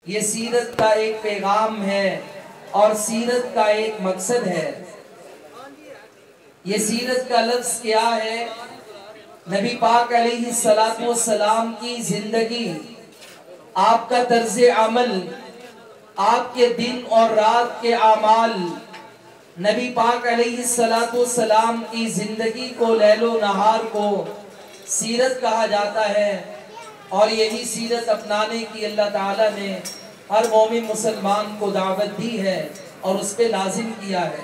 یہ سیرت کا ایک پیغام ہے اور سیرت کا ایک مقصد ہے۔ یہ سیرت کا لفظ کیا ہے؟ نبی پاک علیہ السلام کی زندگی، آپ کا طرز عمل، آپ کے دن اور رات کے اعمال، نبی پاک علیہ السلام کی زندگی کو، لیل و نہار کو سیرت کہا جاتا ہے۔ اور یہی سیرت اپنانے کی اللہ تعالیٰ نے ہر مومن مسلمان کو دعوت دی ہے اور اس پہ لازم کیا ہے۔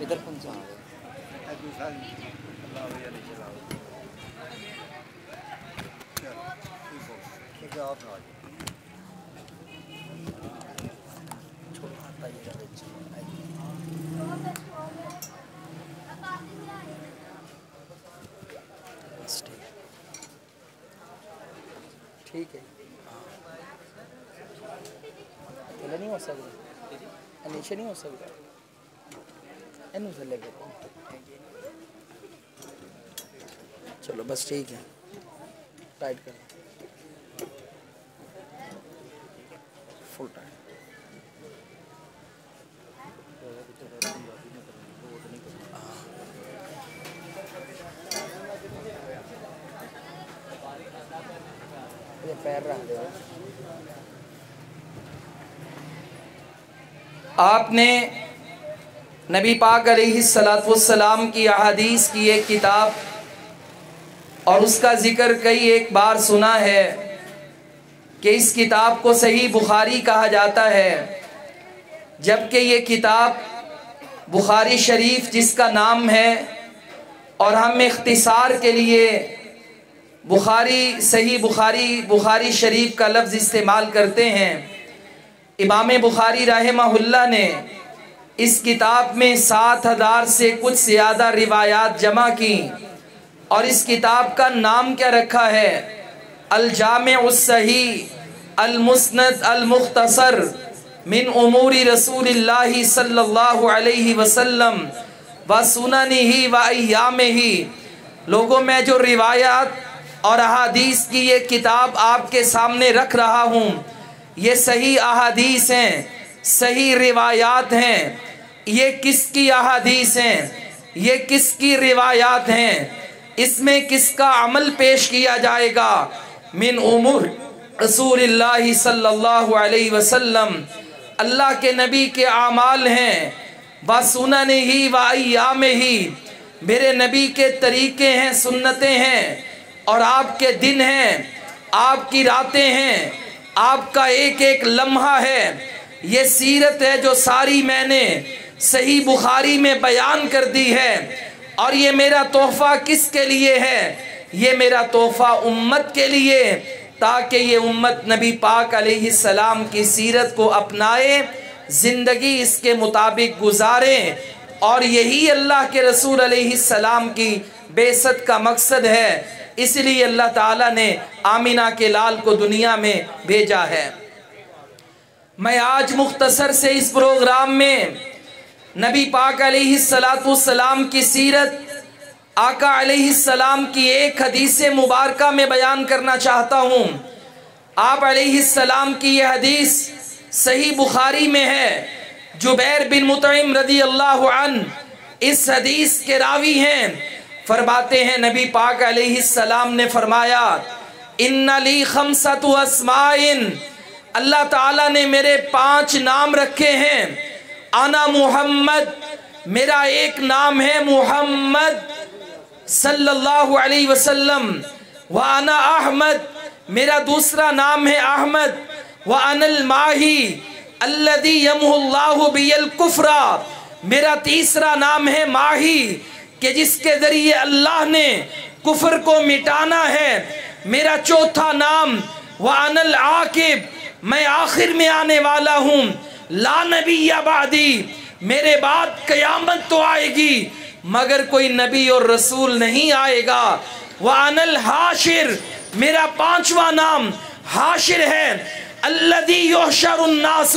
ادھر کون سا ٹھیک ہے، اکیلا نہیں ہو سکتا، نیچے نہیں ہو سکتا، اینو سے لے کے چلو بس ٹھیک ہے، ٹائٹ کر فل ٹائٹ۔ پیر رکھ دے۔ آپ نے نبی پاک علیہ السلام کی احادیث کی ایک کتاب اور اس کا ذکر کئی ایک بار سنا ہے کہ اس کتاب کو صحیح بخاری کہا جاتا ہے، جبکہ یہ کتاب بخاری شریف جس کا نام ہے، اور ہم اختصار کے لیے بخاری شریف کا لفظ استعمال کرتے ہیں۔ امام بخاری رحمہ اللہ نے اس کتاب میں 7000 سے کچھ زیادہ روایات جمع کی، اور اس کتاب کا نام کیا رکھا ہے؟ الجامع الصحیح المسند المختصر من امور رسول اللہ صلی اللہ علیہ وسلم و سننہ و ایامہ۔ لوگوں میں جو روایات اور احادیث کی یہ کتاب آپ کے سامنے رکھ رہا ہوں، یہ صحیح احادیث ہیں، صحیح روایات ہیں۔ یہ کس کی احادیث ہیں؟ یہ کس کی روایات ہیں؟ اس میں کس کا عمل پیش کیا جائے گا؟ من امور رسول اللہ صلی اللہ علیہ وسلم، اللہ کے نبی کے اعمال ہیں۔ وَسُنَنِهِ وَأَيَّامِهِ، میرے نبی کے طریقے ہیں، سنتیں ہیں، اور آپ کے دن ہیں، آپ کی راتیں ہیں، آپ کا ایک ایک لمحہ ہے۔ یہ سیرت ہے جو ساری میں نے صحیح بخاری میں بیان کر دی ہے، اور یہ میرا تحفہ کس کے لیے ہے؟ یہ میرا تحفہ امت کے لیے، تاکہ یہ امت نبی پاک علیہ السلام کی سیرت کو اپنائے، زندگی اس کے مطابق گزارے، اور یہی اللہ کے رسول علیہ السلام کی بعثت کا مقصد ہے۔ اس لیے اللہ تعالیٰ نے آمینہ کے لال کو دنیا میں بھیجا ہے۔ میں آج مختصر سے اس پروگرام میں نبی پاک علیہ السلام کی سیرت، آقا علیہ السلام کی ایک حدیث مبارکہ میں بیان کرنا چاہتا ہوں۔ آپ علیہ السلام کی یہ حدیث صحیح بخاری میں ہے۔ جبیر بن مطعم رضی اللہ عنہ اس حدیث کے راوی ہیں۔ فرماتے ہیں نبی پاک علیہ السلام نے فرمایا، ان لی خمسۃ اسماء، اللہ تعالیٰ نے میرے 5 نام رکھے ہیں۔ انا محمد، میرا ایک نام ہے محمد صلی اللہ علیہ وسلم۔ وانا احمد، میرا دوسرا نام ہے احمد۔ وانا الماہی الذی یمحو اللہ بی الکفر، میرا تیسرا نام ہے ماہی کہ جس کے ذریعے اللہ نے کفر کو مٹانا ہے۔ میرا چوتھا نام وَأَنَا الْعَاقِبُ، میں آخر میں آنے والا ہوں۔ لا نبی بعدی، میرے بعد قیامت تو آئے گی مگر کوئی نبی اور رسول نہیں آئے گا۔ وَأَنَا الْحَاشِرُ، میرا 5واں نام حاشر ہے۔ الذی یحشر الناس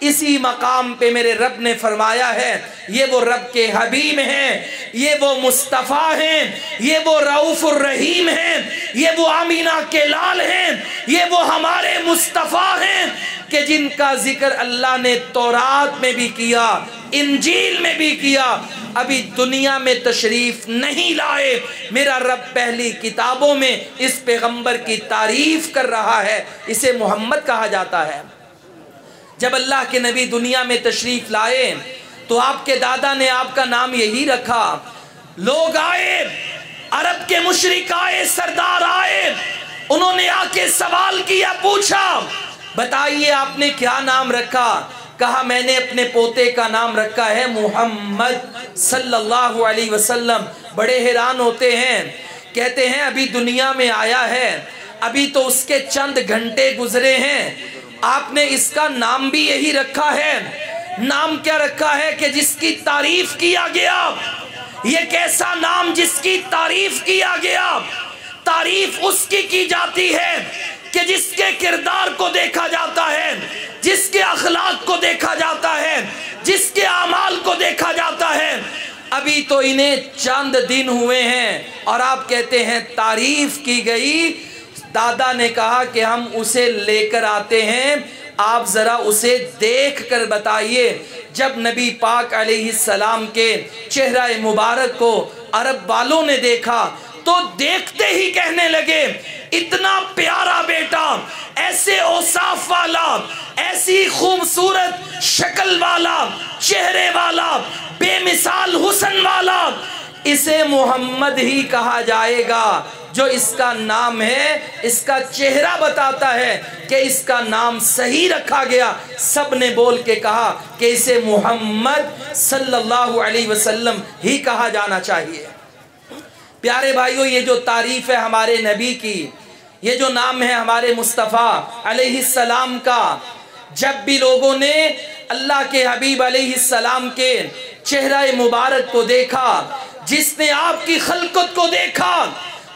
اسی مقام پہ میرے رب نے فرمایا ہے یہ وہ رب کے حبیب ہیں، یہ وہ مصطفیٰ ہیں، یہ وہ رؤوف الرحیم ہیں، یہ وہ آمینہ کے لال ہیں، یہ وہ ہمارے مصطفیٰ ہیں کہ جن کا ذکر اللہ نے تورات میں بھی کیا، انجیل میں بھی کیا، ابھی دنیا میں تشریف نہیں لائے، میرا رب پہلی کتابوں میں اس پیغمبر کی تعریف کر رہا ہے، اسے محمد کہا جاتا ہے۔ جب اللہ کے نبی دنیا میں تشریف لائے تو آپ کے دادا نے آپ کا نام یہی رکھا۔ لوگ آئے، عرب کے مشرک آئے، سردار آئے، انہوں نے آ کے سوال کیا، پوچھا بتائیے آپ نے کیا نام رکھا؟ کہا میں نے اپنے پوتے کا نام رکھا ہے محمد صلی اللہ علیہ وسلم۔ بڑے حیران ہوتے ہیں، کہتے ہیں ابھی دنیا میں آیا ہے، ابھی تو اس کے چند گھنٹے گزرے ہیں، آپ نے اس کا نام بھی یہی رکھا ہے۔ نام کیا رکھا ہے کہ جس کی تعریف کیا گیا، یہ کیسا نام جس کی تعریف کیا گیا؟ تعریف اس کی جاتی ہے کہ جس کے کردار کو دیکھا جاتا ہے، جس کے اخلاق کو دیکھا جاتا ہے، جس کے اعمال کو دیکھا جاتا ہے۔ ابھی تو انہیں چند دن ہوئے ہیں اور آپ کہتے ہیں تعریف کی گئی۔ دادا نے کہا کہ ہم اسے لے کر آتے ہیں، آپ ذرا اسے دیکھ کر بتائیے۔ جب نبی پاک علیہ السلام کے چہرہ مبارک کو عرب والوں نے دیکھا تو دیکھتے ہی کہنے لگے اتنا پیارا بیٹا، ایسے اوصاف والا، ایسی خوبصورت شکل والا، چہرے والا، بے مثال حسن والا، اسے محمد ہی کہا جائے گا۔ جو اس کا نام ہے، اس کا چہرہ بتاتا ہے کہ اس کا نام صحیح رکھا گیا۔ سب نے بول کے کہا کہ اسے محمد صلی اللہ علیہ وسلم ہی کہا جانا چاہیے۔ پیارے بھائیو، یہ جو تعریف ہے ہمارے نبی کی، یہ جو نام ہے ہمارے مصطفیٰ علیہ السلام کا، جب بھی لوگوں نے اللہ کے حبیب علیہ السلام کے چہرہ مبارک کو دیکھا، جس نے آپ کی خلقت کو دیکھا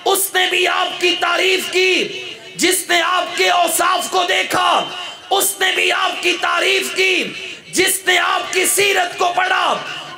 اس نے بھی آپ کی تعریف کی، جس نے آپ کے اوصاف کو دیکھا اس نے بھی آپ کی تعریف کی، جس نے آپ کی سیرت کو پڑھا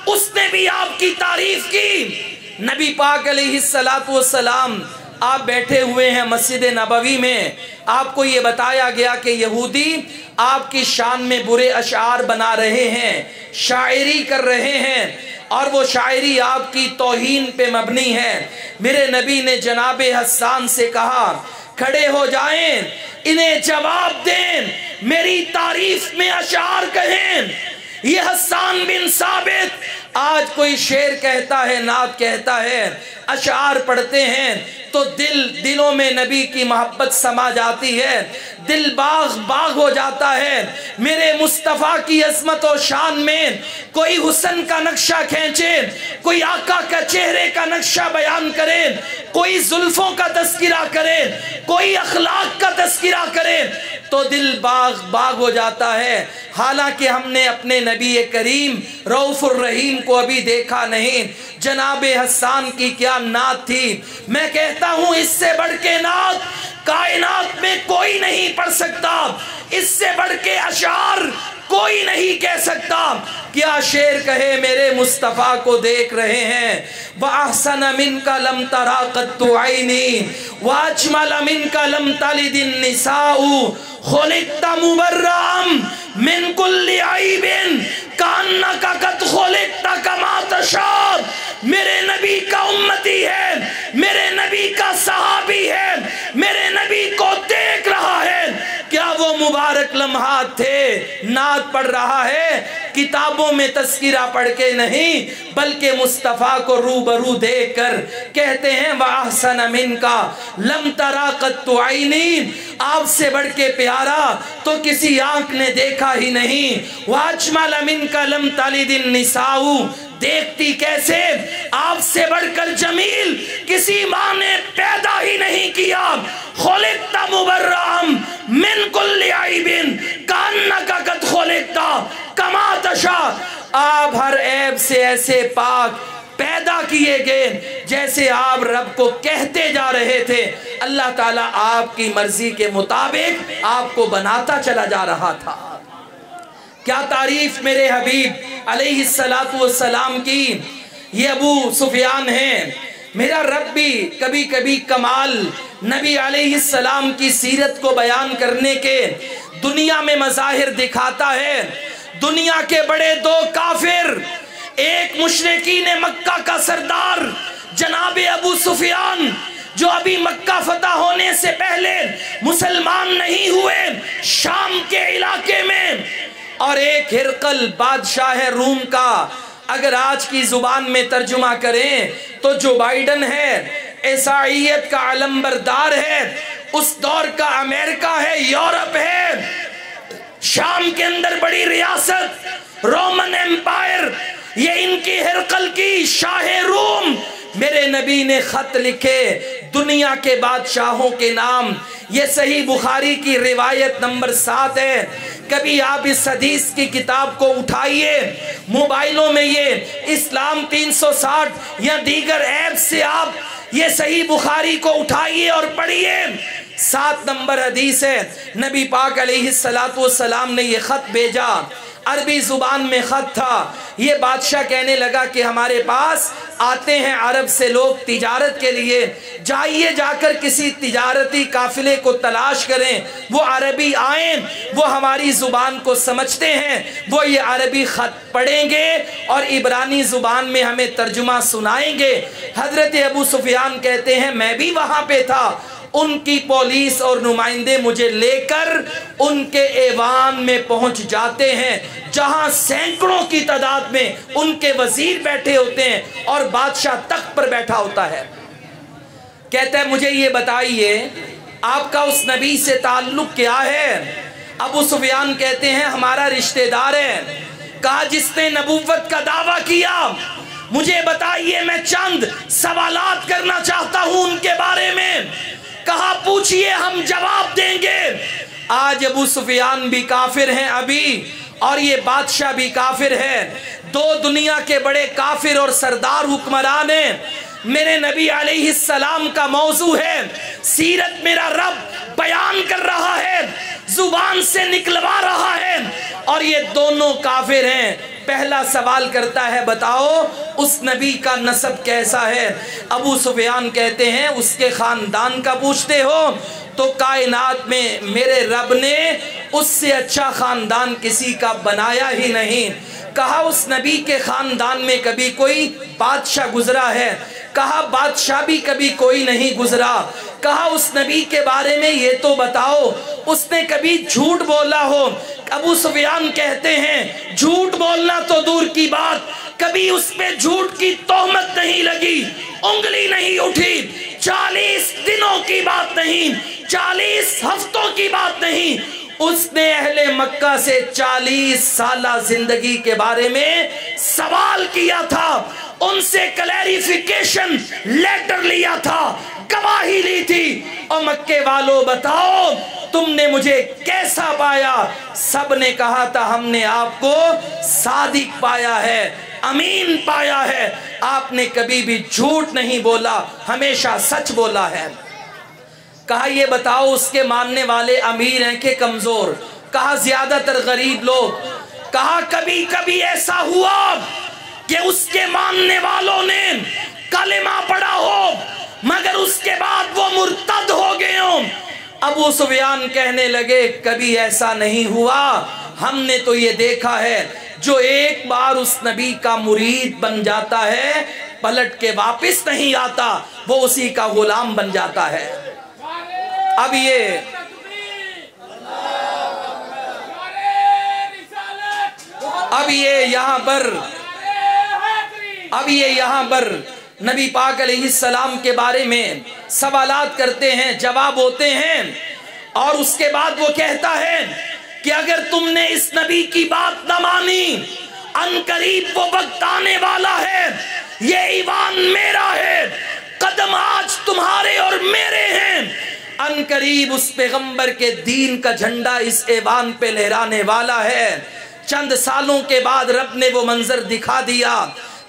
اس نے بھی آپ کی تعریف کی۔ نبی پاک علیہ السلام آپ بیٹھے ہوئے ہیں مسجد نبوی میں، آپ کو یہ بتایا گیا کہ یہودی آپ کی شان میں برے اشعار بنا رہے ہیں، شاعری کر رہے ہیں، اور وہ شاعری آپ کی توہین پہ مبنی ہے۔ میرے نبی نے جناب حسان سے کہا کھڑے ہو جائیں، انہیں جواب دیں، میری تعریف میں اشعار کہیں۔ یہ حسان بن ثابت آج کوئی شعر کہتا ہے، نعت کہتا ہے، اشعار پڑھتے ہیں تو دلوں میں نبی کی محبت سما جاتی ہے، دل باغ باغ ہو جاتا ہے۔ میرے مصطفیٰ کی عظمت و شان میں کوئی حسن کا نقشہ کھینچے، کوئی آقا کا چہرے کا نقشہ بیان کرے، کوئی زلفوں کا تذکرہ کرے، کوئی اخلاق کا تذکرہ کرے تو دل باغ باغ ہو جاتا ہے۔ حالانکہ ہم نے اپنے نبی کریم رؤوف الرحیم کو ابھی دیکھا نہیں۔ جناب حسان کی کیا نعت تھی! میں کہتا ہوں اس سے بڑھ کے نعت کائنات میں کوئی نہیں پڑھ سکتا، اس سے بڑھ کے اشعار کوئی نہیں کہہ سکتا۔ کیا شعر کہے میرے مصطفیٰ کو دیکھ رہے ہیں۔ وَأَحْسَنَ مِنْكَ لَمْ تَرَا قَطُّ عَيْنِي وَأَجْمَلَ مِنْكَ لَمْ تَلِدِ النِّسَاءُ خُلِقْتَ مُبَرَّأً مِنْ كُلِّ عَيْبٍ كَأَنَّكَ قَدْ خُلِقْتَ كَمَا تَشَاءُ۔ میرے نبی کا امتی ہے، میرے نبی کا صحابی ہے، میرے نبی کو دیکھ رہا ہے۔ کیا وہ مبارک لمحات تھے؟ نعت پڑھ رہا ہے، کتابوں میں تذکرہ پڑھ کے نہیں بلکہ مصطفیٰ کو روبرو دیکھ کر کہتے ہیں وَأَحْسَنَ مِنْكَ لَمْ تَرَا قَطُّ عَيْنِي، آپ سے بڑھ کے پیارا تو کسی آنکھ نے دیکھا ہی نہیں۔ وَأَجْمَلَ مِنْكَ لَمْ تَلِدِ النِّسَاءُ، دیکھتی کیسے؟ آپ سے بڑھ کر جمیل کسی ماں نے پیدا ہی نہیں کیا۔ خلقت مبرأً من کل عیب کأنک قد خلقت کما تشاء، آپ ہر عیب سے ایسے پاک پیدا کیے گئے جیسے آپ رب کو کہتے جا رہے تھے۔ اللہ تعالیٰ آپ کی مرضی کے مطابق آپ کو بناتا چلا جا رہا تھا۔ کیا تعریف میرے حبیب علیہ السلام کی. یہ ابو سفیان ہیں. میرا رب بھی کبھی کبھی کمال نبی علیہ السلام کی سیرت کو بیان کرنے کے دنیا میں مظاہر دکھاتا ہے. دنیا کے بڑے دو کافر، ایک مشرکین مکہ کا سردار جناب ابو سفیان جو ابھی مکہ فتح ہونے سے پہلے مسلمان نہیں ہوئے شام کے علاقے میں، اور ایک ہرقل بادشاہ روم کا، اگر آج کی زبان میں ترجمہ کریں تو جو بائیڈن ہے، عیسائیت کا علم بردار ہے، اس دور کا امریکہ ہے، یورپ ہے. شام کے اندر بڑی ریاست رومن ایمپائر، یہ ان کی ہرقل کی شاہ روم. میرے نبی نے خط لکھے دنیا کے بادشاہوں کے نام. یہ صحیح بخاری کی روایت نمبر 7 ہے. کبھی آپ اس حدیث کی کتاب کو اٹھائیے، موبائلوں میں یہ اسلام 360 یا دیگر ایپ سے آپ یہ صحیح بخاری کو اٹھائیے اور پڑھیے. 7 نمبر حدیث ہے. نبی پاک علیہ السلام نے یہ خط بھیجا، عربی زبان میں خط تھا. یہ بادشاہ کہنے لگا کہ ہمارے پاس آتے ہیں عرب سے لوگ تجارت کے لیے، جائیے جا کر کسی تجارتی قافلے کو تلاش کریں، وہ عربی آئیں، وہ ہماری زبان کو سمجھتے ہیں، وہ یہ عربی خط پڑھیں گے اور عبرانی زبان میں ہمیں ترجمہ سنائیں گے. حضرت ابو سفیان کہتے ہیں میں بھی وہاں پہ تھا. ان کی پولیس اور نمائندے مجھے لے کر ان کے ایوان میں پہنچ جاتے ہیں جہاں سینکڑوں کی تعداد میں ان کے وزیر بیٹھے ہوتے ہیں اور بادشاہ تخت پر بیٹھا ہوتا ہے. کہتا ہے مجھے یہ بتائیے آپ کا اس نبی سے تعلق کیا ہے؟ ابو سفیان کہتے ہیں ہمارا رشتہ دار ہے. کہا جس نے نبوت کا دعویٰ کیا، مجھے بتائیے میں چند سوالات کرنا چاہتا ہوں ان کے بارے میں. کہا پوچھئے ہم جواب دیں گے. آج ابو سفیان بھی کافر ہیں ابھی، اور یہ بادشاہ بھی کافر ہے. دو دنیا کے بڑے کافر اور سردار حکمران ہیں. میرے نبی علیہ السلام کا موضوع ہے، سیرت میرا رب بیان کر رہا ہے، زبان سے نکلوا رہا ہے، اور یہ دونوں کافر ہیں. پہلا سوال کرتا ہے بتاؤ اس نبی کا نسب کیسا ہے؟ ابو سفیان کہتے ہیں اس کے خاندان کا پوچھتے ہو تو کائنات میں میرے رب نے اس سے اچھا خاندان کسی کا بنایا ہی نہیں. کہا اس نبی کے خاندان میں کبھی کوئی بادشاہ گزرا ہے؟ کہا بادشاہ بھی کبھی کوئی نہیں گزرا. کہا اس نبی کے بارے میں یہ تو بتاؤ اس نے کبھی جھوٹ بولا ہو؟ ابو سفیان کہتے ہیں جھوٹ بولنا تو دور کی بات، کبھی اس پہ جھوٹ کی تہمت نہیں لگی، انگلی نہیں اٹھی. 40 دنوں کی بات نہیں، 40 ہفتوں کی بات نہیں، اس نے اہل مکہ سے 40 سالہ زندگی کے بارے میں سوال کیا تھا، ان سے کلیریفیکیشن لیٹر لیا تھا، گواہی لی تھی. اور مکے والوں بتاؤ تم نے مجھے کیسا پایا؟ سب نے کہا تھا ہم نے آپ کو صادق پایا ہے، امین پایا ہے، آپ نے کبھی بھی جھوٹ نہیں بولا، ہمیشہ سچ بولا ہے. کہا یہ بتاؤ اس کے ماننے والے امیر ہیں کہ کمزور؟ کہا زیادہ تر غریب لوگ. کہا کبھی کبھی ایسا ہوا کہ اس کے ماننے والوں نے کلمہ پڑھا ہو مگر اس کے بعد وہ مرتد ہو گئے ہوں؟ ابو سفیان کہنے لگے کبھی ایسا نہیں ہوا، ہم نے تو یہ دیکھا ہے جو ایک بار اس نبی کا مرید بن جاتا ہے پلٹ کے واپس نہیں آتا، وہ اسی کا غلام بن جاتا ہے. اب یہ یہاں پر نبی پاک علیہ السلام کے بارے میں سوالات کرتے ہیں، جواب ہوتے ہیں، اور اس کے بعد وہ کہتا ہے کہ اگر تم نے اس نبی کی بات نہ مانی، ان قریب وہ وقت آنے والا ہے، یہ ایوان میرا ہے، قدم آج تمہارے اور میرے ہیں، ان قریب اس پیغمبر کے دین کا جھنڈا اس ایوان پہ لہرانے والا ہے. چند سالوں کے بعد رب نے وہ منظر دکھا دیا.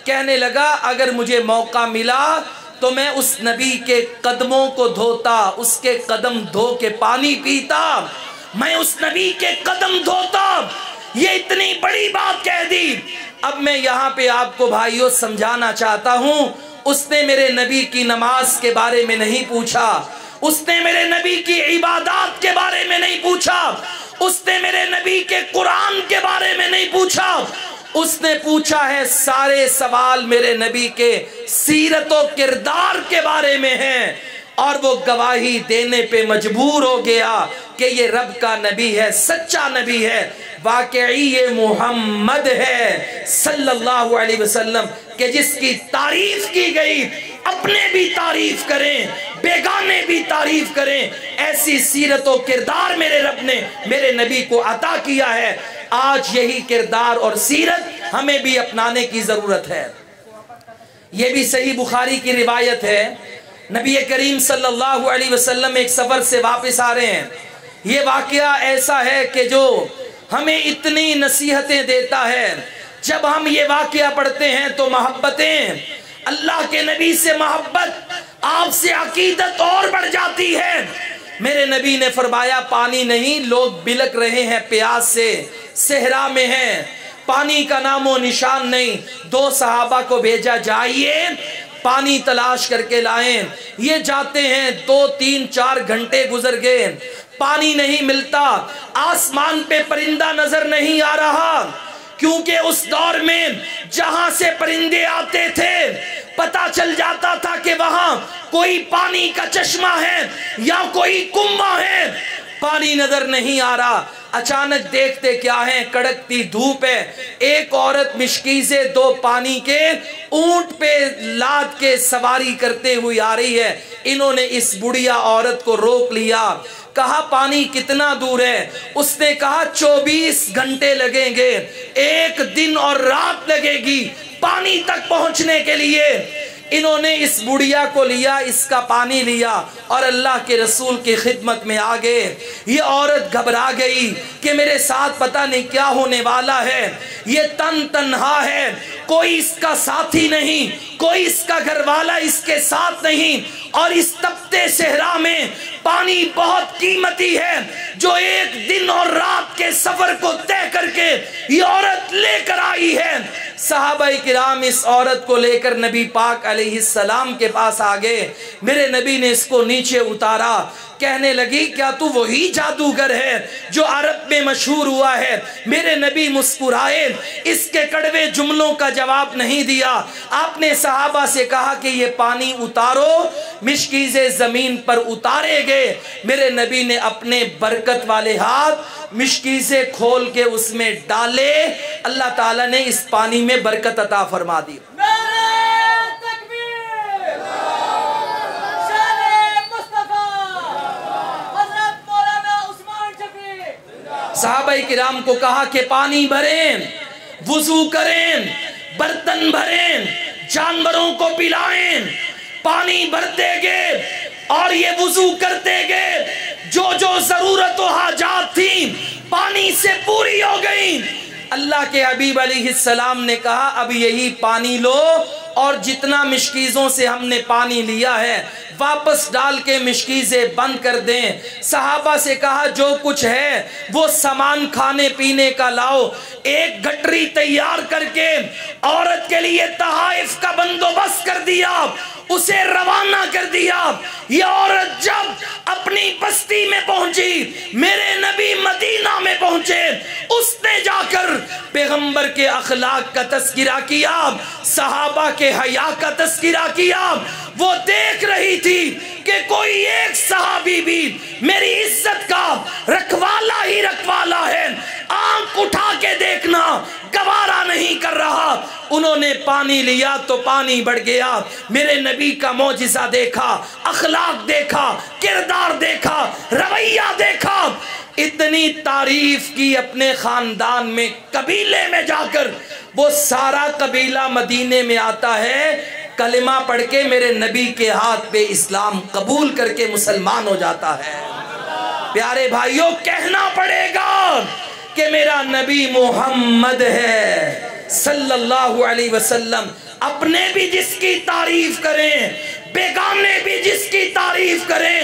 کہنے لگا اگر مجھے موقع ملا تو میں اس نبی کے قدموں کو دھوتا، اس کے قدم دھو کے پانی پیتا، میں اس نبی کے قدم دھوتا. یہ اتنی بڑی بات کہہ دی۔ اب میں یہاں پہ آپ کو بھائیوں سمجھانا چاہتا ہوں، اس نے میرے نبی کی نماز کے بارے میں نہیں پوچھا، اس نے میرے نبی کی عبادات کے بارے میں نہیں پوچھا، اس نے میرے نبی کے قرآن کے بارے میں نہیں پوچھا، اس نے پوچھا ہے سارے سوال میرے نبی کے سیرت و کردار کے بارے میں ہیں، اور وہ گواہی دینے پہ مجبور ہو گیا کہ یہ رب کا نبی ہے، سچا نبی ہے، واقعی یہ محمد ہے صلی اللہ علیہ وسلم کہ جس کی تعریف کی گئی، اپنے بھی تعریف کریں، بیگانے بھی تعریف کریں، ایسی سیرت و کردار میرے رب نے میرے نبی کو عطا کیا ہے۔ آج یہی کردار اور سیرت ہمیں بھی اپنانے کی ضرورت ہے۔ یہ بھی صحیح بخاری کی روایت ہے، نبی کریم صلی اللہ علیہ وسلم ایک سفر سے واپس آ رہے ہیں۔ یہ واقعہ ایسا ہے کہ جو ہمیں اتنی نصیحتیں دیتا ہے، جب ہم یہ واقعہ پڑھتے ہیں تو محبتیں، اللہ کے نبی سے محبت، آپ سے عقیدت اور بڑھ جاتی ہے۔ میرے نبی نے فرمایا پانی نہیں، لوگ بلک رہے ہیں پیاس سے، صحرا میں ہیں، پانی کا نام و نشان نہیں۔ دو صحابہ کو بھیجا، جائیے پانی تلاش کر کے لائیں۔ یہ جاتے ہیں، 2 3 4 گھنٹے گزر گئے، پانی نہیں ملتا، آسمان پہ پرندہ نظر نہیں آ رہا، کیونکہ اس دور میں جہاں سے پرندے آتے تھے پتہ چل جاتا تھا کہ وہاں کوئی پانی کا چشمہ ہے یا کوئی کنواں ہے، پانی نظر نہیں آ رہا۔ اچانک دیکھتے کیا ہے، کڑکتی دھوپ ہے، ایک عورت مشکیزیں 2 پانی کے اونٹ پہ لاد کے سواری کرتے ہوئی آ رہی ہے۔ انہوں نے اس بڑھیا عورت کو روک لیا، کہا پانی کتنا دور ہے؟ اس نے کہا 24 گھنٹے لگیں گے، 1 دن اور رات لگے گی پانی تک پہنچنے کے لیے۔ انہوں نے اس بڑھیا کو لیا، اس کا پانی لیا اور اللہ کے رسول کی خدمت میں آ گئے۔ یہ عورت گھبرا گئی کہ میرے ساتھ پتہ نہیں کیا ہونے والا ہے، یہ تنہا ہے، کوئی اس کا ساتھی نہیں، کوئی اس کا گھر والا اس کے ساتھ نہیں، اور اس تپتے صحرا میں پانی بہت قیمتی ہے جو 1 دن اور رات کے سفر کو طے کر کے یہ عورت لے کر آئی ہے۔ صحابہ کرام اس عورت کو لے کر نبی پاک علیہ السلام کے پاس آگئے۔ میرے نبی نے اس کو نیچے اتارا، کہنے لگی کیا تو وہی جادوگر ہے جو عرب میں مشہور ہوا ہے؟ میرے نبی مسکرائے، اس کے کڑوے جملوں کا جواب نہیں دیا۔ آپ نے صحابہ سے کہا کہ یہ پانی اتارو، مشکیزیں زمین پر اتارے گئے۔ میرے نبی نے اپنے برکت والے ہاتھ مشکیزیں کھول کے اس میں ڈالے، اللہ تعالیٰ نے اس پانی میں برکت عطا فرما دی۔ صحابہ کرام کو کہا کہ پانی بھریں، وضو کریں، برتن بھریں، جانوروں کو پلائیں۔ پانی بھرتے گئے اور یہ وضو کرتے گئے، جو ضرورت و حاجات تھیں پانی سے پوری ہو گئیں۔ اللہ کے حبیب علیہ السلام نے کہا اب یہی پانی لو اور جتنا مشکیزوں سے ہم نے پانی لیا ہے واپس ڈال کے مشکیزیں بند کر دیں۔ صحابہ سے کہا جو کچھ ہے وہ سامان کھانے پینے کا لاؤ۔ ایک گٹری تیار کر کے عورت کے لیے تحائف کا بندوبست کر دیا، اسے روانہ کر دیا۔ یہ عورت جب اپنی بستی میں پہنچی، میرے نبی مدینہ میں پہنچے، اس نے جا کر پیغمبر کے اخلاق کا تذکرہ کیا، صحابہ کے حیا کا تذکرہ کیا۔ وہ دیکھ رہی تھی کہ کوئی ایک صحابی بھی میری عزت کا رکھوالا ہی رکھوالا ہے، آنکھ اٹھا کے دیکھنا گوارا نہیں کر رہا۔ انہوں نے پانی لیا تو پانی بڑھ گیا۔ میرے نبی کا معجزہ دیکھا، اخلاق دیکھا، کردار دیکھا، رویہ دیکھا، اتنی تعریف کی اپنے خاندان میں، قبیلے میں جا کر وہ سارا قبیلہ مدینے میں آتا ہے، کلمہ پڑھ کے میرے نبی کے ہاتھ پہ اسلام قبول کر کے مسلمان ہو جاتا ہے۔ پیارے بھائیوں، کہنا پڑے گا کہ میرا نبی محمد ہے صلی اللہ علیہ وسلم۔ اپنے بھی جس کی تعریف کریں، بیگانے بھی جس کی تعریف کریں،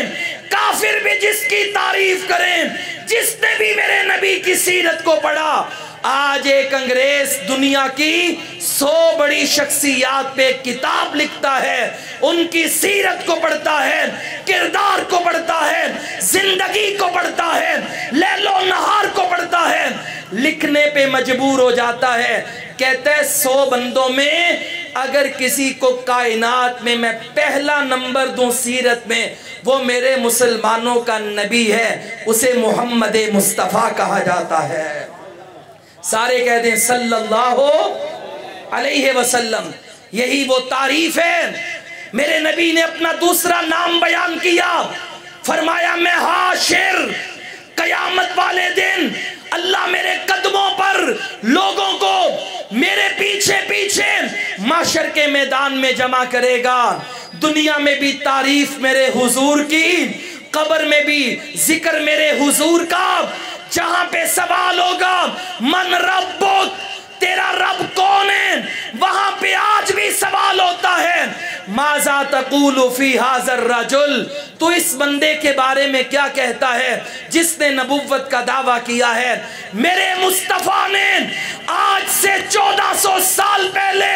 کافر بھی جس کی تعریف کریں، جس نے بھی میرے نبی کی سیرت کو پڑھا آج ایک انگریز دنیا کی 100 بڑی شخصیات پہ کتاب لکھتا ہے، ان کی سیرت کو پڑھتا ہے، کردار کو پڑھتا ہے، زندگی کو پڑھتا ہے، لیل و نہار کو پڑھتا ہے، لکھنے پہ مجبور ہو جاتا ہے، کہتا ہے 100 بندوں میں اگر کسی کو کائنات میں میں پہلا نمبر دوں سیرت میں، وہ میرے مسلمانوں کا نبی ہے، اسے محمد مصطفیٰ کہا جاتا ہے۔ سارے کہہ دیں صلی اللہ علیہ وسلم۔ یہی وہ تعریف ہے۔ میرے نبی نے اپنا دوسرا نام بیان کیا، فرمایا میں حاشر، قیامت والے دن اللہ میرے قدموں پر لوگوں کو میرے پیچھے پیچھے محشر کے میدان میں جمع کرے گا، دنیا میں بھی تعریف میرے حضور کی، قبر میں بھی ذکر میرے حضور کا، جہاں پہ سوال ہوگا من ربک، تیرا رب کون ہے، وہاں پہ آج بھی سوال ہوتا ہے ماذا تقول فی ھذا الرجل، تو اس بندے کے بارے میں کیا کہتا ہے جس نے نبوت کا دعویٰ کیا ہے۔ میرے مصطفیٰ نے آج سے 1400 سال پہلے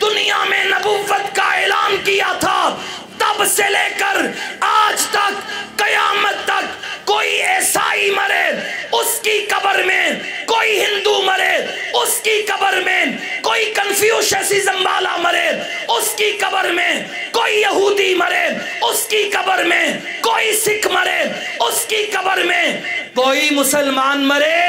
دنیا میں نبوت کا اعلان کیا تھا، تب سے لے کر آج تک قیامت تک کوئی عیسائی مرے اس کی قبر میں، کوئی ہندو مرے اس کی قبر میں، کوئی کنفیوشسزم والا مرے اس کی قبر میں، کوئی یہودی مرے اس کی قبر میں، کوئی سکھ مرے اس کی قبر میں، کوئی مسلمان مرے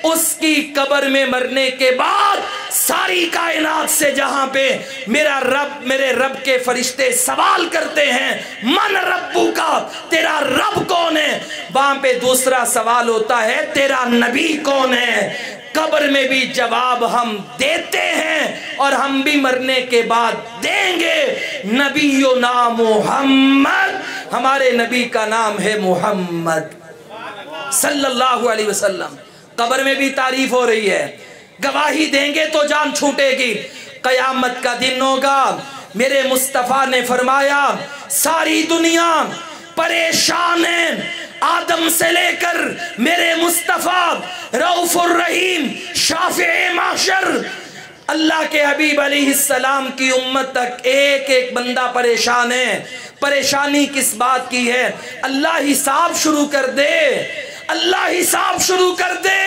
اس کی قبر میں، مرنے کے بعد ساری کائنات سے جہاں پہ میرے رب کے فرشتے سوال کرتے ہیں من ربو کا، تیرا رب کون ہے، وہاں پہ دوسرا سوال ہوتا ہے تیرا نبی کون ہے۔ قبر میں بھی جواب ہم دیتے ہیں اور ہم بھی مرنے کے بعد دیں گے، نبینا محمد، ہمارے نبی کا نام ہے محمد صلی اللہ علیہ وسلم۔ قبر میں بھی تعریف ہو رہی ہے، گواہی دیں گے تو جان چھوٹے گی، قیامت کا دن ہوگا۔ میرے مصطفیٰ نے فرمایا ساری دنیا پریشان ہے، آدم سے لے کر میرے مصطفیٰ رؤوف الرحیم شافع محشر، اللہ کے حبیب علیہ السلام کی امت تک ایک ایک بندہ پریشان ہے۔ پریشانی کس بات کی ہے؟ اللہ حساب شروع کر دے، اللہ حساب شروع کر دے،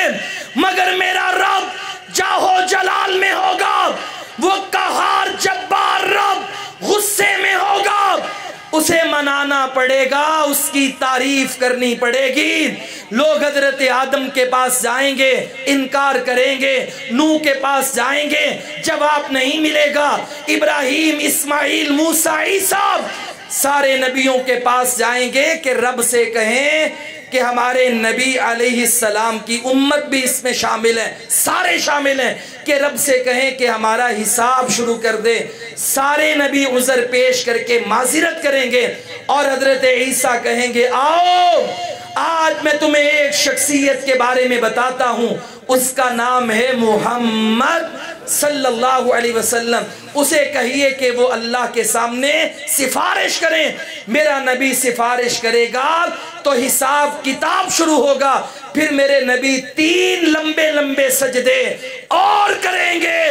مگر میرا رب جاہو جلال میں ہوگا، وہ قہار جبار رب غصے میں ہوگا، اسے منانا پڑے گا، اس کی تعریف کرنی پڑے گی۔ لوگ حضرت آدم کے پاس جائیں گے، انکار کریں گے، نوح کے پاس جائیں گے، جواب نہیں ملے گا، ابراہیم، اسماعیل، موسیٰ، عیسیٰ، سارے نبیوں کے پاس جائیں گے کہ رب سے کہیں کہ ہمارے نبی علیہ السلام کی امت بھی اس میں شامل ہے، سارے شامل ہیں، کہ رب سے کہیں کہ ہمارا حساب شروع کر دے۔ سارے نبی عذر پیش کر کے معذرت کریں گے اور حضرت عیسیٰ کہیں گے آؤ آج میں تمہیں ایک شخصیت کے بارے میں بتاتا ہوں، اس کا نام ہے محمد صلی اللہ علیہ وسلم، اسے کہیے کہ وہ اللہ کے سامنے سفارش کریں۔ میرا نبی سفارش کرے گا تو حساب کتاب شروع ہوگا، پھر میرے نبی 3 لمبے لمبے سجدے اور کریں گے،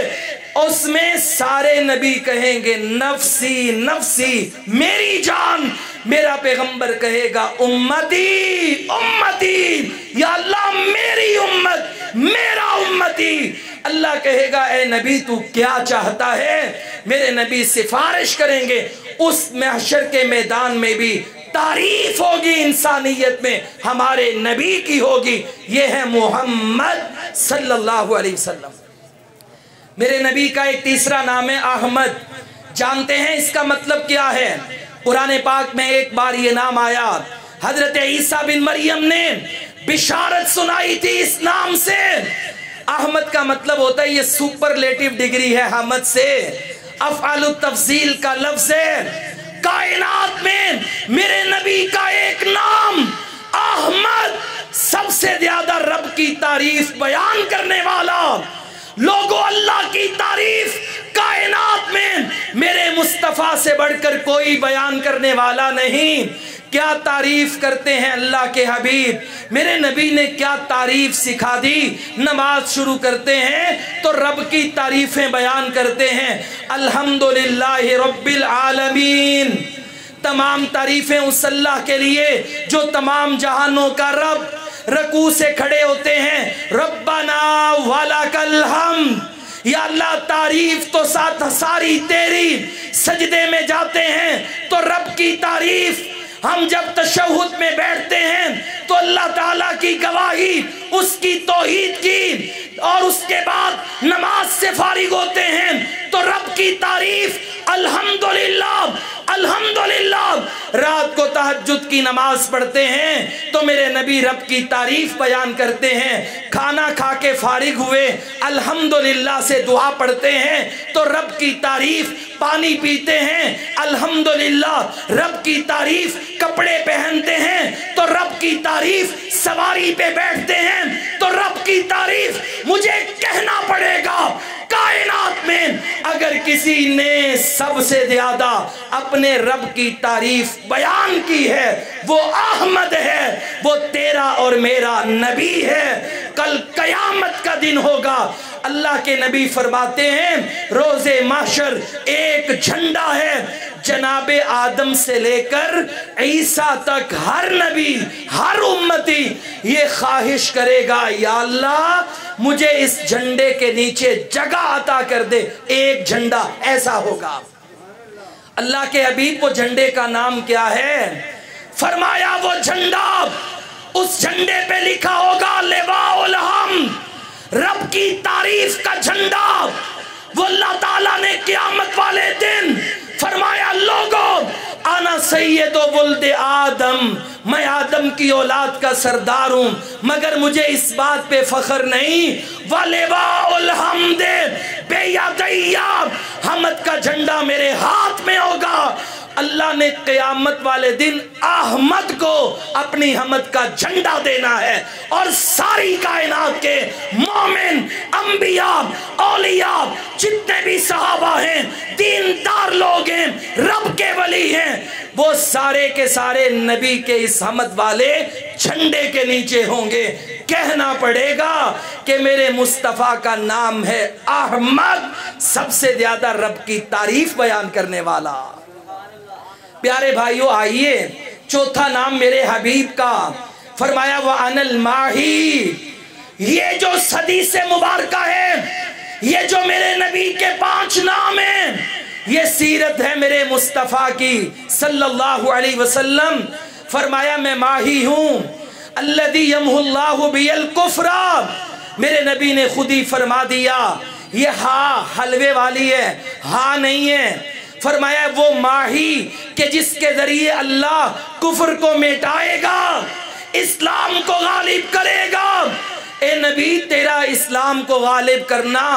اس میں سارے نبی کہیں گے نفسی نفسی، میری جان۔ میرا پیغمبر کہے گا امتی امتی، یا اللہ میری امت، میرا امتی۔ اللہ کہے گا اے نبی تو کیا چاہتا ہے؟ میرے نبی سفارش کریں گے، اس محشر کے میدان میں بھی تعریف ہوگی انسانیت میں ہمارے نبی کی ہوگی، یہ ہے محمد صلی اللہ علیہ وسلم۔ میرے نبی کا ایک تیسرا نام ہے احمد، جانتے ہیں اس کا مطلب کیا ہے؟ قرآن پاک میں ایک بار یہ نام آیا، حضرت عیسیٰ بن مریم نے بشارت سنائی تھی اس نام سے۔ احمد کا مطلب ہوتا ہے، یہ سپرلیٹیو ڈگری ہے حمد سے، افعال التفضیل کا لفظ ہے۔ کائنات میں میرے نبی کا ایک نام احمد، سب سے زیادہ رب کی تعریف بیان کرنے والا۔ لوگوں اللہ کی تعریف کائنات میں میرے مصطفیٰ سے بڑھ کر کوئی بیان کرنے والا نہیں۔ کیا تعریف کرتے ہیں اللہ کے حبیب. میرے نبی نے کیا تعریف سکھا دی. نماز شروع کرتے ہیں تو رب کی تعریفیں بیان کرتے ہیں. الحمدللہ رب العالمین. تمام تعریفیں اس اللہ کے لیے جو تمام جہانوں کا رب. رکوع سے کھڑے ہوتے ہیں ربنا ولک الحمد. یا اللہ تعریف تو ساری تیری. سجدے میں جاتے ہیں تو رب کی تعریف. ہم جب تشہد میں بیٹھتے ہیں تو اللہ تعالیٰ کی گواہی, اس کی توحید کی, اور اس کے بعد نماز سے فارغ ہوتے ہیں تو رب کی تعریف. الحمدللہ الحمدللہ. رات کو تہجد کی نماز پڑھتے ہیں تو میرے نبی رب کی تعریف بیان کرتے ہیں. کھانا کھا کے فارغ ہوئے الحمدللہ سے دعا پڑھتے ہیں تو رب کی تعریف. پانی پیتے ہیں الحمدللہ رب کی تعریف. کپڑے پہنتے ہیں تو رب کی تعریف. سواری پہ بیٹھتے ہیں تو رب کی تعریف. مجھے کہنا پڑے گا کائنات میں اگر کسی نے سب سے زیادہ اپنے رب کی تعریف بیان کی ہے وہ احمد ہے, وہ تیرا اور میرا نبی ہے. کل قیامت کا دن ہوگا. اللہ کے نبی فرماتے ہیں روز محشر ایک جھنڈا ہے. جناب آدم سے لے کر عیسیٰ تک ہر نبی ہر امتی یہ خواہش کرے گا یا اللہ مجھے اس جھنڈے کے نیچے جگہ عطا کر دے. ایک جھنڈا ایسا ہوگا. اللہ کے حبیب کو جھنڈے کا نام کیا ہے؟ فرمایا وہ جھنڈا, اس جھنڈے پہ لکھا ہوگا لواء الحمد, رب کی تعریف کا جھنڈا. وہ اللہ تعالیٰ نے قیامت والے دن فرمایا لوگوں انا سید ولد آدم, میں آدم کی اولاد کا سردار ہوں مگر مجھے اس بات پہ فخر نہیں. وَلِوَاءُ الْحَمْدِ بِيَدَيَّ, حمد کا جھنڈا میرے ہاتھ میں ہوگا. اللہ نے قیامت والے دن احمد کو اپنی حمد کا جھنڈا دینا ہے اور ساری کائنات کے مومن, انبیاء, اولیاء, جتنے بھی صحابہ ہیں, دیندار لوگ ہیں, رب کے ولی ہیں, وہ سارے کے سارے نبی کے اس حمد والے جھنڈے کے نیچے ہوں گے. کہنا پڑے گا کہ میرے مصطفیٰ کا نام ہے احمد, سب سے زیادہ رب کی تعریف بیان کرنے والا. پیارے بھائیو آئیے چوتھا نام میرے حبیب کا. فرمایا وَأَنَا الْمَاحِي. یہ جو حدیث مبارکہ ہے, یہ جو میرے نبی کے 5 نام ہیں, یہ سیرت ہے میرے مصطفیٰ کی صلی اللہ علیہ وسلم. فرمایا میں ماہی ہوں الذی یمحو اللہ بی الکفر. میرے نبی نے خود ہی فرما دیا یہ ہاں حلوے والی ہے, ہاں نہیں ہے. فرمایا وہ ماہی کہ جس کے ذریعے اللہ کفر کو مٹائے گا, اسلام کو غالب کرے گا. اے نبی تیرا اسلام کو غالب کرنا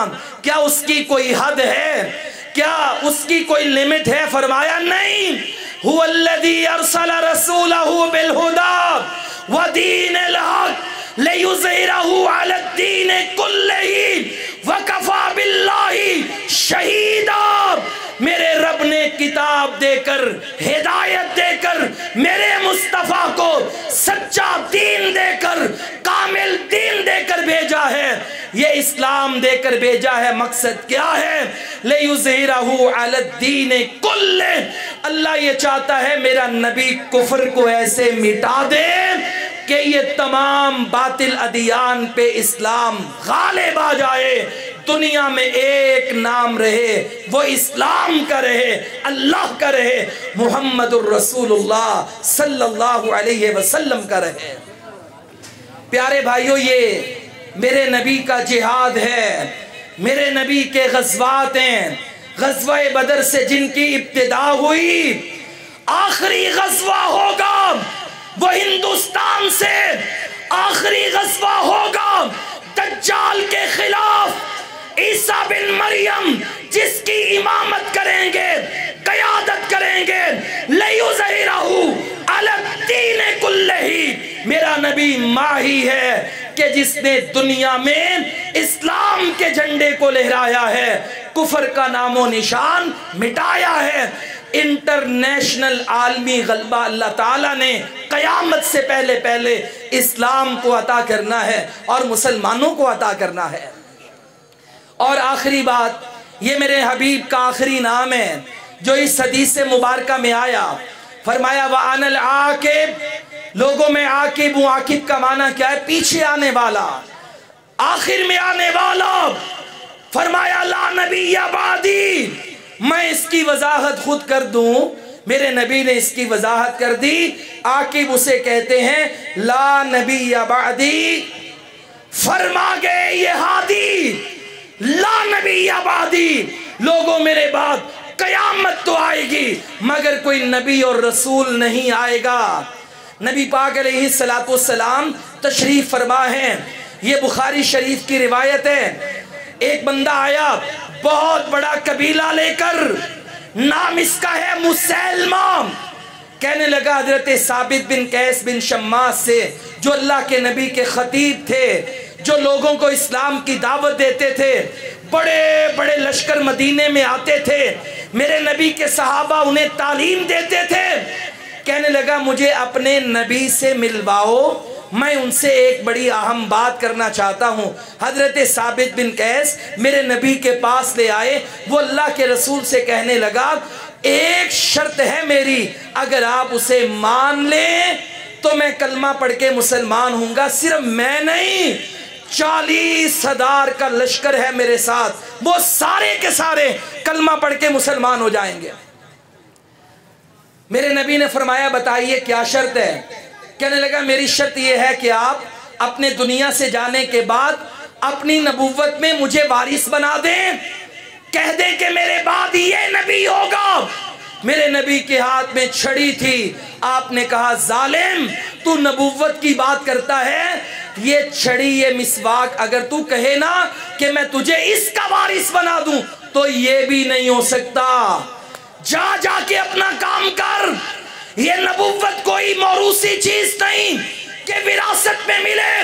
کیا اس کی کوئی حد ہے, کیا اس کی کوئی لیمٹ ہے؟ فرمایا نہیں. هو الذی ارسل رسولہ بالہدی ودین الحق لیظہرہ علی الدین کلہ وکفی باللہ شہیدا. میرے رب نے کتاب دے کر, ہدایت دے کر, میرے مصطفیٰ کو سچا دین دے کر, کامل دین دے کر بھیجا ہے. یہ اسلام دے کر بھیجا ہے. مقصد کیا ہے؟ لِيُظْهِرَهُ عَلَى الدِّينِ كُلِّهِ. اللہ یہ چاہتا ہے میرا نبی کفر کو ایسے مٹا دے کہ یہ تمام باطل ادیان پہ اسلام غالب آ جائے. دنیا میں ایک نام رہے, وہ اسلام کا رہے, اللہ کا رہے, محمد الرسول اللہ صلی اللہ علیہ وسلم کا رہے. پیارے بھائیو یہ میرے نبی کا جہاد ہے, میرے نبی کے غزوات ہیں. غزوہ بدر سے جن کی ابتدا ہوئی, آخری غزوہ ہوگا وہ ہندوستان سے, آخری غزوہ ہوگا دجال کے خلاف. عیسیٰ بن مریم جس کی امامت کریں گے, قیادت کریں گے, لِيُظْهِرَهُ عَلَى الدِّينِ كُلِّهِ. میرا نبی ماہی ہے کہ جس نے دنیا میں اسلام کے جھنڈے کو لہرایا ہے, کفر کا نام و نشان مٹایا ہے. انٹرنیشنل عالمی غلبہ اللہ تعالیٰ نے قیامت سے پہلے اسلام کو عطا کرنا ہے اور مسلمانوں کو عطا کرنا ہے۔ اور آخری بات، یہ میرے حبیب کا آخری نام ہے جو اس حدیث مبارکہ میں آیا، فرمایا وَأَنَا الْعَاقِبُ، لوگوں میں عاقب ہوں۔ عاقب کا معنی کیا ہے؟ پیچھے آنے والا، آخر میں آنے والا۔ فرمایا لا نبی بعدی، میں اس کی وضاحت خود کر دوں، میرے نبی نے اس کی وضاحت کر دی۔ عاقب اسے کہتے ہیں لا نبی بعدی، فرما گئے یہ ہادی لا نبی بعدی، لوگوں میرے بعد قیامت تو آئے گی مگر کوئی نبی اور رسول نہیں آئے گا۔ نبی پاک علیہ السلام تشریف فرما ہے، یہ بخاری شریف کی روایت ہے۔ ایک بندہ آیا بہت بڑا قبیلہ لے کر، نام اس کا ہے مسیلمہ، کہنے لگا حضرت ثابت بن قیس بن شماس سے، جو اللہ کے نبی کے خطیب تھے، جو لوگوں کو اسلام کی دعوت دیتے تھے، بڑے بڑے لشکر مدینے میں آتے تھے، میرے نبی کے صحابہ انہیں تعلیم دیتے تھے، کہنے لگا مجھے اپنے نبی سے ملواؤ، میں ان سے ایک بڑی اہم بات کرنا چاہتا ہوں۔ حضرت ثابت بن قیس میرے نبی کے پاس لے آئے، وہ اللہ کے رسول سے کہنے لگا ایک شرط ہے میری، اگر آپ اسے مان لیں تو میں کلمہ پڑھ کے مسلمان ہوں گا، صرف میں نہیں 40,000 کا لشکر ہے میرے ساتھ، وہ سارے کے سارے کلمہ پڑھ کے مسلمان ہو جائیں گے۔ میرے نبی نے فرمایا بتائیے کیا شرط ہے؟ کہنے لگا میری شرط یہ ہے کہ آپ اپنے دنیا سے جانے کے بعد اپنی نبوت میں مجھے وارث بنا دیں، کہہ دیں کہ میرے بعد یہ نبی ہوگا۔ میرے نبی کے ہاتھ میں چھڑی تھی، آپ نے کہا ظالم تو نبوت کی بات کرتا ہے، یہ چھڑی یہ مسواک اگر تو کہے نا کہ میں تجھے اس کا وارث بنا دوں تو یہ بھی نہیں ہو سکتا، جا کے اپنا کام کر، یہ نبوت کوئی موروثی چیز نہیں کہ وراثت میں ملے،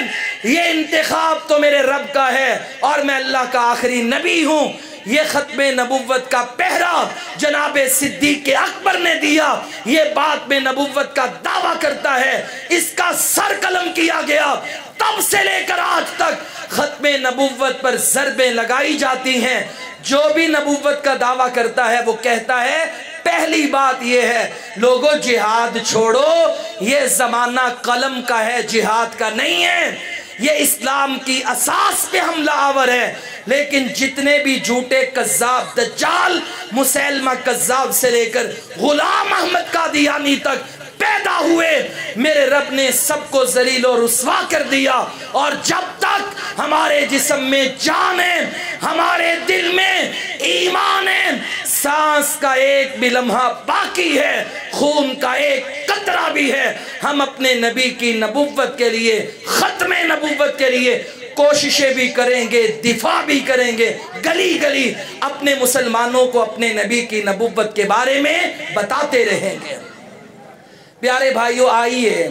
یہ انتخاب تو میرے رب کا ہے اور میں اللہ کا آخری نبی ہوں۔ یہ ختم نبوت کا پہرا جناب صدیق اکبر نے دیا، یہ بات میں نبوت کا دعویٰ کرتا ہے، اس کا سر قلم کیا گیا، تب سے لے کر آج تک ختم نبوت پر ضربیں لگائی جاتی ہیں۔ جو بھی نبوت کا دعویٰ کرتا ہے وہ کہتا ہے پہلی بات یہ ہے لوگوں جہاد چھوڑو، یہ زمانہ قلم کا ہے جہاد کا نہیں ہے، یہ اسلام کی اساس پہ حملہ آور ہے۔ لیکن جتنے بھی جھوٹے کذاب دجال، مسیلمہ کذاب سے لے کر غلام احمد قادیانی تک پیدا ہوئے، میرے رب نے سب کو ذلیل و رسوا کر دیا، اور جب تک ہمارے جسم میں جان ہے، ہمارے دل میں ایمان ہے، سانس کا ایک بھی لمحہ باقی ہے، خون کا ایک قطرہ بھی ہے، ہم اپنے نبی کی نبوت کے لیے، ختم نبوت کے لیے کوششیں بھی کریں گے، دفاع بھی کریں گے، گلی گلی اپنے مسلمانوں کو اپنے نبی کی نبوت کے بارے میں بتاتے رہیں گے۔ پیارے بھائیو آئیے،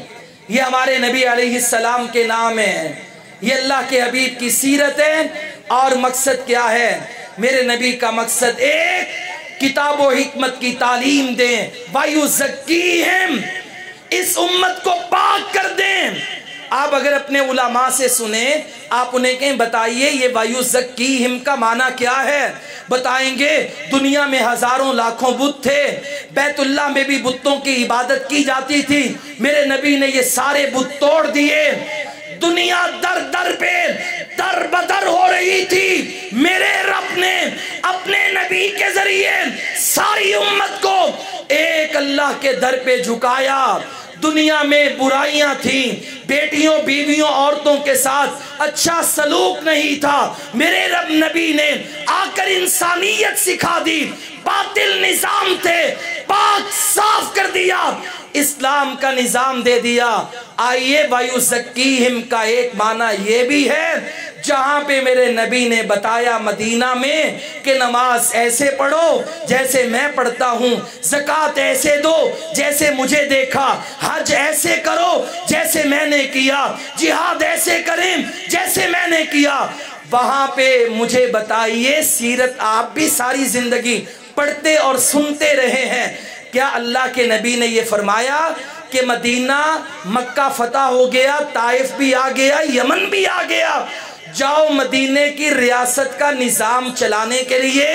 یہ ہمارے نبی علیہ السلام کے نام ہیں، یہ اللہ کے حبیب کی سیرت ہے، اور مقصد کیا ہے؟ میرے نبی کا مقصد ایک، کتاب و حکمت کی تعلیم دیں، وَيُزَكِّيهِمْ، اس امت کو پاک کر دیں۔ آپ اگر اپنے علماء سے سنیں، آپ انہیں کہیں بتائیے یہ وَيُزَكِّيهِمْ کا معنی کیا ہے؟ بتائیں گے دنیا میں ہزاروں لاکھوں بت تھے، بیت اللہ میں بھی بتوں کی عبادت کی جاتی تھی، میرے نبی نے یہ سارے بت توڑ دیے، دنیا در در پہ در بدر ہو رہی تھی، میرے رب نے اپنے نبی کے ذریعے ساری امت کو ایک اللہ کے در پہ جھکایا۔ دنیا میں برائیاں تھیں، بیٹیوں بیویوں عورتوں کے ساتھ اچھا سلوک نہیں تھا، میرے رب نبی نے آ کر انسانیت سکھا دی، باطل نظام تھے پاک صاف کر دیا، اسلام کا نظام دے دیا۔ آئیے وَيُزَكِّيهِمْ کا ایک معنی یہ بھی ہے، جہاں پہ میرے نبی نے بتایا مدینہ میں کہ نماز ایسے پڑھو جیسے میں پڑھتا ہوں، زکوٰۃ ایسے دو جیسے مجھے دیکھا، حج ایسے کرو جیسے میں نے کیا، جہاد ایسے کریں جیسے میں نے کیا، وہاں پہ مجھے بتائیے سیرت آپ بھی ساری زندگی پڑھتے اور سنتے رہے ہیں۔ کیا اللہ کے نبی نے یہ فرمایا کہ مدینہ مکہ فتح ہو گیا، طائف بھی آ گیا، یمن بھی آ گیا، جاؤ مدینے کی ریاست کا نظام چلانے کے لیے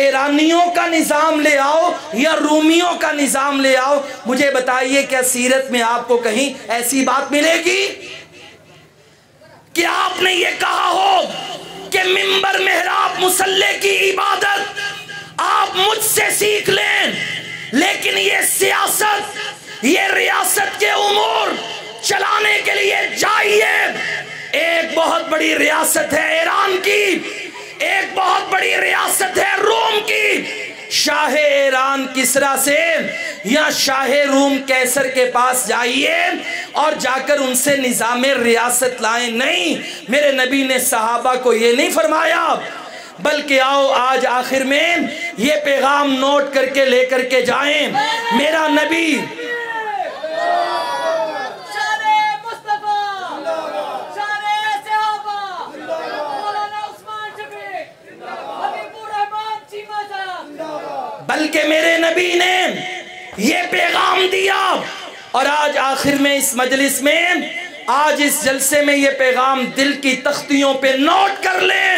ایرانیوں کا نظام لے آؤ یا رومیوں کا نظام لے آؤ؟ مجھے بتائیے کیا سیرت میں آپ کو کہیں ایسی بات ملے گی کہ آپ نے یہ کہا ہو کہ منبر محراب مصلی کی عبادت آپ مجھ سے سیکھ لیں، لیکن یہ سیاست، یہ ریاست کے امور چلانے کے لیے جائیے؟ ایک بہت بڑی ریاست ہے ایران کی، ایک بہت بڑی ریاست ہے روم کی، شاہ ایران کسرا سے یا شاہ روم کیسر کے پاس جائیے اور جا کر ان سے نظام ریاست لائیں۔ نہیں، میرے نبی نے صحابہ کو یہ نہیں فرمایا، بلکہ آؤ آج آخر میں یہ پیغام نوٹ کر کے لے کر کے جائیں۔ میرا نبی بلکہ میرے نبی نے یہ پیغام دیا، اور آج آخر میں اس مجلس میں، آج اس جلسے میں یہ پیغام دل کی تختیوں پہ نوٹ کر لیں۔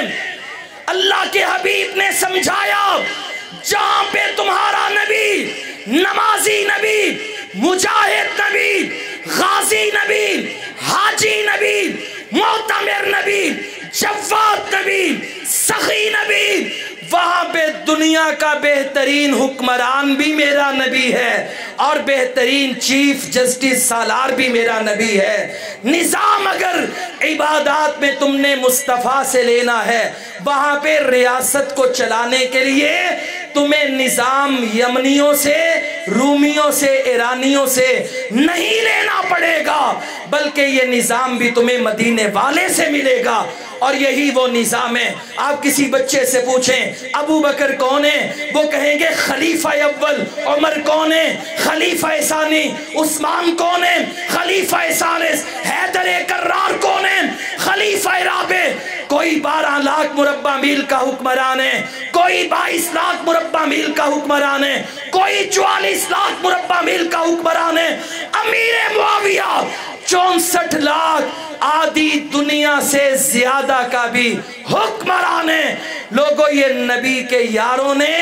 اللہ کے حبیب نے سمجھایا، جہاں پہ تمہارا نبی، نمازی نبی، مجاہد نبی، غازی نبی، حاجی نبی، معتمر نبی، جواد نبی، سخی نبی، وہاں پہ دنیا کا بہترین حکمران بھی میرا نبی ہے اور بہترین چیف جسٹس سالار بھی میرا نبی ہے۔ نظام اگر عبادات میں تم نے مصطفیٰ سے لینا ہے، وہاں پہ ریاست کو چلانے کے لیے تمہیں نظام یمنیوں سے، رومیوں سے، ایرانیوں سے نہیں لینا پڑے گا، بلکہ یہ نظام بھی تمہیں مدینے والے سے ملے گا، اور یہی وہ نظام ہے۔ آپ کسی بچے سے پوچھیں ابو بکر کون ہے، وہ کہیں گے خلیفہ اول۔ عمر کون ہے؟ خلیفہ ثانی۔ عثمان کون ہے؟ خلیفہ ثالث۔ حیدر کرار کون ہے؟ خلیفہ رابع۔ کوئی 12 لاکھ مربع میل کا حکمران ہے، کوئی 22 لاکھ مربع میل کا حکمران ہے، کوئی 44 لاکھ مربع میل کا حکمران ہے۔ امیر معاویہ 64 لاکھ، آدھی دنیا سے زیادہ کا بھی حکمران ہے۔ لوگوں، یہ نبی کے یاروں نے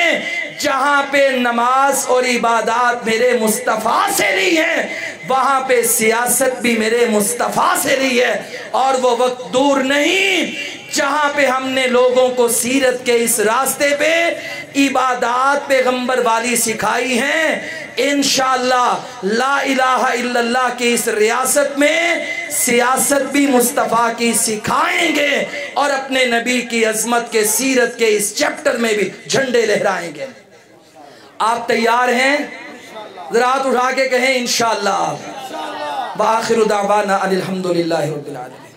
جہاں پہ نماز اور عبادات میرے مصطفیٰ سے لی ہے، وہاں پہ سیاست بھی میرے مصطفیٰ سے لی ہے، اور وہ وقت دور نہیں جہاں پہ ہم نے لوگوں کو سیرت کے اس راستے پہ عبادات پیغمبر والی سکھائی ہیں۔ انشاءاللہ لا الہ الا اللہ کی اس ریاست میں سیاست بھی مصطفیٰ کی سکھائیں گے، اور اپنے نبی کی عظمت کے سیرت کے اس چیپٹر میں بھی جھنڈے لہرائیں گے۔ آپ تیار ہیں؟ ذرا ہاتھ اٹھا کے کہیں انشاءاللہ۔ وآخر دعوانا ان الحمدللہ رب العالمین۔